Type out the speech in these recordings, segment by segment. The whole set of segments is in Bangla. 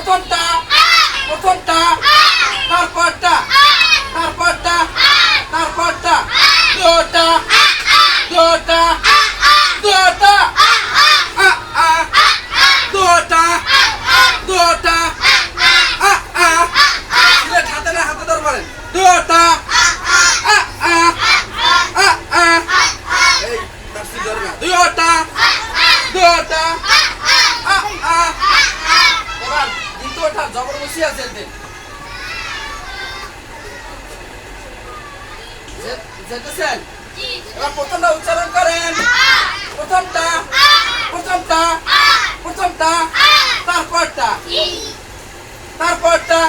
প্রথমটা প্রথমটা তারপরটা তারপরটা তারপরটা দুটা দুটা দুটা দুটা দুটা হাতে না হাতে ধর মারেন দুটা এই তারসি ধর না দুটা দুটা এবার দ্বিতীয়টা জবর বসি আছে দেন যেতেছেন এবার প্রথমটা উচ্চারণ করেন প্রথমটা প্রথমটা প্রথমটা তারপরটা তারপরটা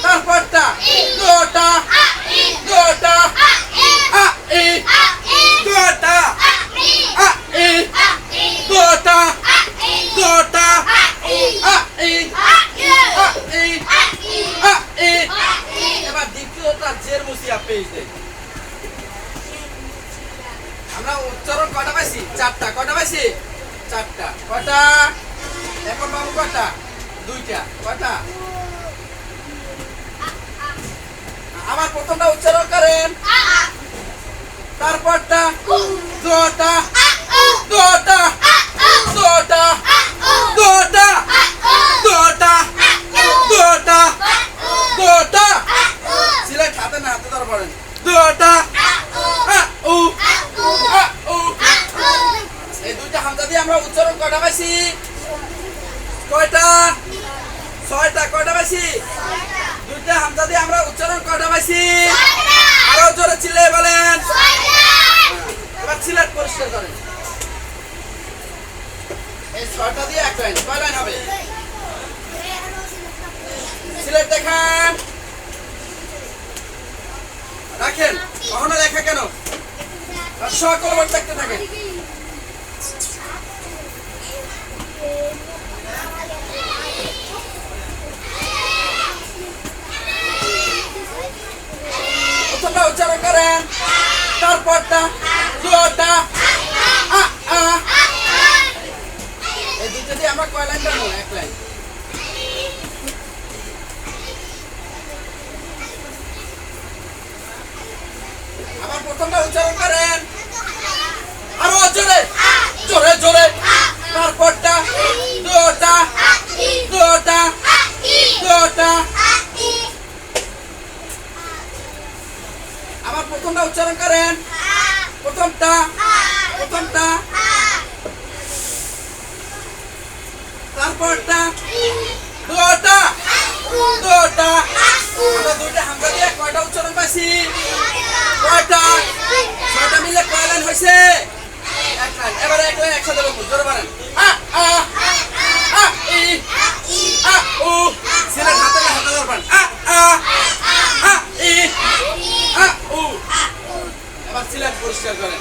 তারপরটা দুটা দুটা দুটা দুটা দুটা এবার দ্বিতীয়টা জের মুসিয়া পেজ দেন আমরা উচ্চারণ কটা পাইছি চারটা কটা পাইছি চারটা কটা এখন বাবু কটা দুইটা কটা আবার প্রথমটা উচ্চারণ করেন তারপরটা দুটা দুটা দুটা দুটা দুটা দুটা দুটা সিলেট হাতে না হাতে ধরে পড়েন দুটা এই দুইটা হামজা দিয়ে আমরা উচ্চারণ কটা পাইছি কয়টা ছয়টা কয়টা পাইছি দুইটা হামজা দিয়ে আমরা উচ্চারণ কটা পাইছি আরো জোরে চিল্লায়ে বলেন এবার সিলেট পরিষ্কার করেন এই ছয়টা দিয়ে এক লাইন কয় লাইন হবে সিলেট দেখান রাখেন কখনো লেখা কেন সকল বার দেখতে থাকেন প্রথমটা উচ্চারণ করেন তারপরটা দুটা এই দুটো দিয়ে আমরা কয় লাইন দেবো এক লাইন আবার প্রথমটা উচ্চারণ করেন আরো জোরে জোরে জোরে তারপরটা দুটা দুটা দুটা আবার প্রথমটা উচ্চারণ করেন প্রথমটা প্রথমটা তারপরটা দুটা দুটা আমরা দুইটা হামজা দিয়ে কয়টা উচ্চারণ পাইছি কয়টা ছয়টা মিলে কয় লাইন হয়েছে এক লাইন এবার এক লাইন একসাথে বলবো জোরে বলেন সিলেট হাতে হাতে ধরবেন এবার সিলেট পরিষ্কার করেন